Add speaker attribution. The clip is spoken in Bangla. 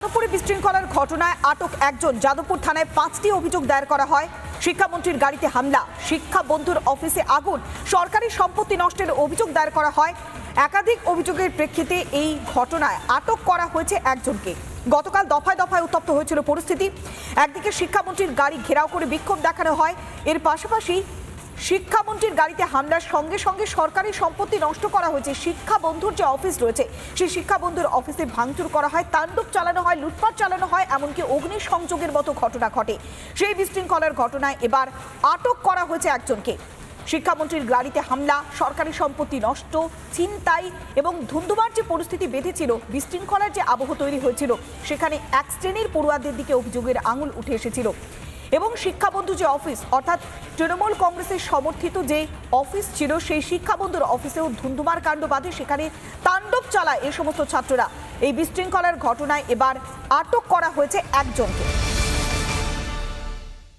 Speaker 1: যাদবপুরে বিশৃঙ্খলার ঘটনায় আটক একজন। যাদবপুর থানায় 5টি অভিযোগ দায়ের করা হয়। শিক্ষামন্ত্রীর গাড়িতে হামলা, শিক্ষা বন্ধুর অফিসে আগুন, সরকারি সম্পত্তি নষ্টের অভিযোগ দায়ের করা হয়। একাধিক অভিযোগের প্রেক্ষিতে এই ঘটনায় আটক করা হয়েছে একজনকে। গতকাল দফায় দফায় উত্তপ্ত হয়েছিল পরিস্থিতি। একদিকে শিক্ষামন্ত্রীর গাড়ি ঘেরাও করে বিক্ষোভ দেখানো হয়, এর পাশাপাশি শিক্ষামন্ত্রীর গাড়িতে হামলার সঙ্গে সঙ্গে সরকারি সম্পত্তি নষ্ট করা হয়েছে। শিক্ষা বন্ধুর যে অফিস রয়েছে সেই শিক্ষা বন্ধুর অফিসে ভাঙচুর করা হয়, তাণ্ডব চালানো হয়, লুটপাট চালানো হয়, এমনকি অগ্নিসংযোগের মতো ঘটনা ঘটে। সেই বিশৃঙ্খলার ঘটনায় এবার আটক করা হয়েছে একজনকে। শিক্ষামন্ত্রীর গাড়িতে হামলা, সরকারি সম্পত্তি নষ্ট, ছিনতাই এবং ধুন্ধুমার যে পরিস্থিতি বেঁধেছিল, বিশৃঙ্খলার যে আবহ তৈরি হয়েছিল, সেখানে এক শ্রেণীর পড়ুয়াদের দিকে অভিযোগের আঙুল উঠে এসেছিল। এবং শিক্ষাবন্ধু যে অফিস, অর্থাৎ তৃণমূল কংগ্রেসের সমর্থিত যে অফিস ছিল, সেই শিক্ষাবন্ধুর অফিসেও ধুন্ধুমার কাণ্ড বাঁধে, সেখানে তাণ্ডব চালায় এই সমস্ত ছাত্ররা। এই বিশৃঙ্খলার ঘটনায় এবার আটক করা হয়েছে একজনকে।